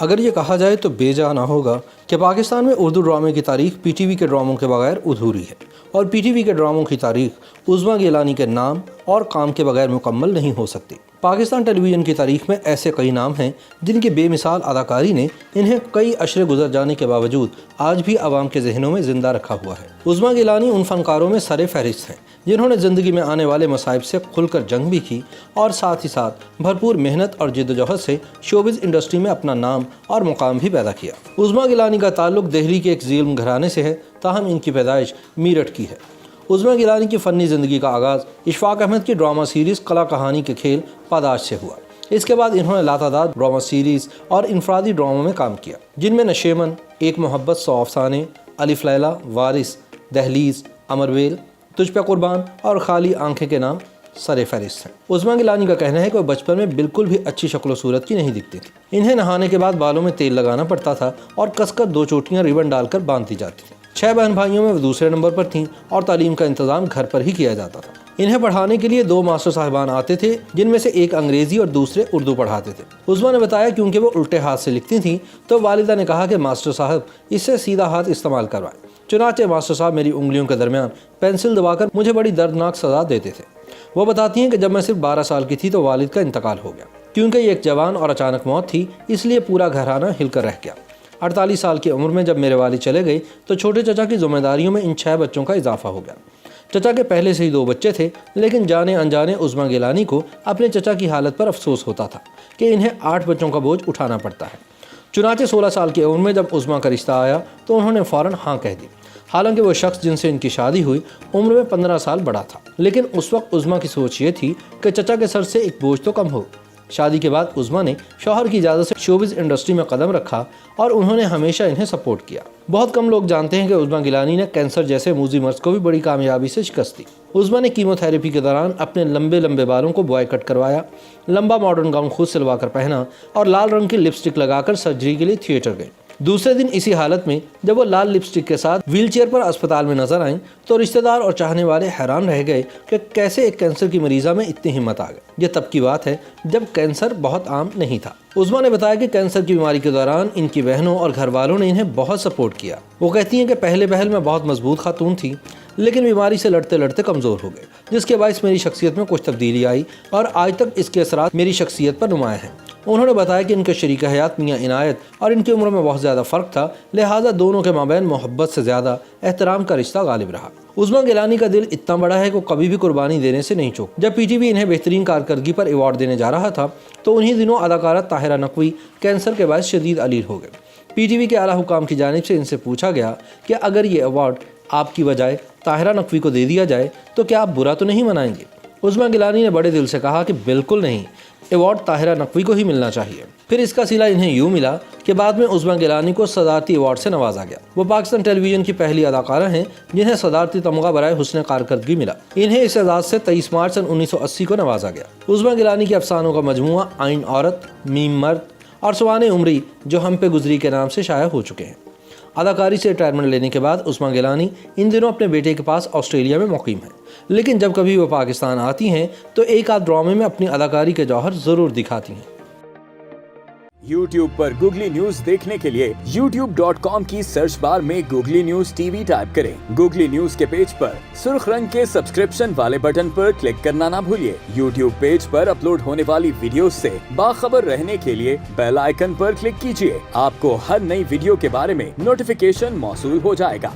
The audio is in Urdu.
اگر یہ کہا جائے تو بے جا نہ ہوگا کہ پاکستان میں اردو ڈرامے کی تاریخ پی ٹی وی کے ڈراموں کے بغیر ادھوری ہے، اور پی ٹی وی کے ڈراموں کی تاریخ عظمیٰ گیلانی کے نام اور کام کے بغیر مکمل نہیں ہو سکتی۔ پاکستان ٹیلی ویژن کی تاریخ میں ایسے کئی نام ہیں جن کی بے مثال اداکاری نے انہیں کئی عشرے گزر جانے کے باوجود آج بھی عوام کے ذہنوں میں زندہ رکھا ہوا ہے۔ عظمیٰ گیلانی ان فنکاروں میں سر فہرست ہیں جنہوں نے زندگی میں آنے والے مصائب سے کھل کر جنگ بھی کی اور ساتھ ہی ساتھ بھرپور محنت اور جدوجہد سے شوبز انڈسٹری میں اپنا نام اور مقام بھی پیدا کیا۔ عظمیٰ گیلانی کا تعلق دہلی کے ایک ظالم گھرانے سے ہے، تاہم ان کی پیدائش میرٹھ کی ہے۔ عظمیٰ گیلانی کی فنی زندگی کا آغاز اشفاق احمد کی ڈرامہ سیریز کلا کہانی کے کھیل پاداش سے ہوا۔ اس کے بعد انہوں نے لاتعداد ڈرامہ سیریز اور انفرادی ڈراموں میں کام کیا، جن میں نشیمن، ایک محبت، 100 افسانے، الف لیلہ، وارث، دہلیز، امرویل، تجھ پہ قربان اور خالی آنکھیں کے نام سر فہرست ہیں۔ عظمیٰ گیلانی کا کہنا ہے کہ وہ بچپن میں بالکل بھی اچھی شکل و صورت کی نہیں دکھتی تھی۔ انہیں نہانے کے بعد بالوں میں تیل لگانا پڑتا تھا اور کس کر 2 چوٹیاں ریبن ڈال کر باندھی جاتی تھیں۔ 6 بہن بھائیوں میں وہ دوسرے نمبر پر تھیں اور تعلیم کا انتظام گھر پر ہی کیا جاتا تھا۔ انہیں پڑھانے کے لیے 2 ماسٹر صاحبان آتے تھے، جن میں سے ایک انگریزی اور دوسرے اردو پڑھاتے تھے۔ عظمیٰ نے بتایا کیونکہ وہ الٹے ہاتھ سے لکھتی تھیں تو والدہ نے کہا کہ ماسٹر صاحب اس سے سیدھا ہاتھ استعمال کروائیں۔ چنانچہ ماسٹر صاحب میری انگلیوں کے درمیان پینسل دبا کر مجھے بڑی دردناک سزا دیتے تھے۔ وہ بتاتی ہیں کہ جب میں صرف 12 سال کی تھی تو والد کا انتقال ہو گیا۔ کیونکہ یہ ایک جوان اور اچانک موت تھی، اس لیے پورا گھرانہ ہل کر رہ گیا۔ 48 سال کی عمر میں جب میرے والد چلے گئے تو چھوٹے چچا کی ذمہ داریوں میں ان 6 بچوں کا اضافہ ہو گیا۔ چچا کے پہلے سے ہی 2 بچے تھے، لیکن جانے انجانے عظمیٰ گیلانی کو اپنے چچا کی حالت پر افسوس ہوتا تھا کہ انہیں 8 بچوں کا بوجھ اٹھانا پڑتا ہے۔ چنانچہ 16 سال کی عمر میں جب عظمیٰ کا رشتہ آیا تو انہوں نے فوراً ہاں کہہ دی، حالانکہ وہ شخص جن سے ان کی شادی ہوئی عمر میں 15 سال بڑا تھا۔ لیکن اس وقت عظمیٰ کی سوچ یہ تھی کہ چچا کے سر سے ایک بوجھ تو کم ہو۔ شادی کے بعد عظمیٰ نے شوہر کی اجازت سے شوبز انڈسٹری میں قدم رکھا اور انہوں نے ہمیشہ انہیں سپورٹ کیا۔ بہت کم لوگ جانتے ہیں کہ عظمیٰ گیلانی نے کینسر جیسے موذی مرض کو بھی بڑی کامیابی سے شکست دی۔ عظمیٰ نے کیمو تھراپی کے دوران اپنے لمبے بالوں کو بوائے کٹ کروایا، لمبا ماڈرن گاؤن خود سلوا کر پہنا اور لال رنگ کی لپسٹک لگا کر سرجری کے لیے تھیٹر گئے۔ دوسرے دن اسی حالت میں جب وہ لال لپسٹک کے ساتھ ویل چیئر پر اسپتال میں نظر آئیں تو رشتہ دار اور چاہنے والے حیران رہ گئے کہ کیسے ایک کینسر کی مریضہ میں اتنی ہمت آ گئی۔ یہ تب کی بات ہے جب کینسر بہت عام نہیں تھا۔ عظمیٰ نے بتایا کہ کینسر کی بیماری کے دوران ان کی بہنوں اور گھر والوں نے انہیں بہت سپورٹ کیا۔ وہ کہتی ہیں کہ پہلے میں بہت مضبوط خاتون تھی، لیکن بیماری سے لڑتے کمزور ہو گئے، جس کے باعث میری شخصیت میں کچھ تبدیلی آئی اور آج تک اس کے اثرات میری شخصیت پر نمایاں ہیں۔ انہوں نے بتایا کہ ان کے شریک حیات میاں عنایت اور ان کی عمر میں بہت زیادہ فرق تھا، لہٰذا دونوں کے مابین محبت سے زیادہ احترام کا رشتہ غالب رہا۔ عظمیٰ گیلانی کا دل اتنا بڑا ہے کہ وہ کبھی بھی قربانی دینے سے نہیں چوک۔ جب پی ٹی وی انہیں بہترین کارکردگی پر ایوارڈ دینے جا رہا تھا تو انہی دنوں اداکارہ طاہرہ نقوی کینسر کے باعث شدید علیل ہو گئے۔ پی ٹی وی کے اعلیٰ حکام کی جانب سے ان سے پوچھا گیا کہ اگر یہ ایوارڈ آپ کی بجائے طاہرہ نقوی کو دے دیا جائے تو کیا آپ برا تو نہیں منائیں گے؟ عظمیٰ گیلانی نے بڑے دل سے کہا کہ بالکل نہیں، ایوارڈ طاہرہ نقوی کو ہی ملنا چاہیے۔ پھر اس کا صلہ انہیں یوں ملا کہ بعد میں عظمیٰ گیلانی کو صدارتی ایوارڈ سے نوازا گیا۔ وہ پاکستان ٹیلی ویژن کی پہلی اداکارہ ہیں جنہیں صدارتی تمغہ برائے حسن کارکردگی ملا۔ انہیں اس اعزاز سے 23 مارچ سن 1980 کو نوازا گیا۔ عظمیٰ گیلانی کے افسانوں کا مجموعہ آئین عورت، میم مرد اور سوانح عمری جو ہم پہ گزری کے نام سے شائع ہو چکے ہیں۔ اداکاری سے ریٹائرمنٹ لینے کے بعد عظمیٰ گیلانی ان دنوں اپنے بیٹے کے پاس آسٹریلیا میں مقیم ہیں، لیکن جب کبھی وہ پاکستان آتی ہیں تو ایک آدھ ڈرامے میں اپنی اداکاری کے جوہر ضرور دکھاتی ہیں۔ YouTube پر گوگلی نیوز دیکھنے کے لیے youtube.com کی سرچ بار میں googly news T V type کریں۔ گوگلی نیوز کے پیج پر سرخ رنگ کے سبسکرپشن والے بٹن پر کلک کرنا نہ بھولیے۔ YouTube پیج پر اپلوڈ ہونے والی ویڈیوز سے باخبر رہنے کے لیے بیل آئیکن پر کلک کیجیے۔ آپ کو ہر نئی ویڈیو کے بارے میں نوٹیفیکیشن موصول ہو جائے گا۔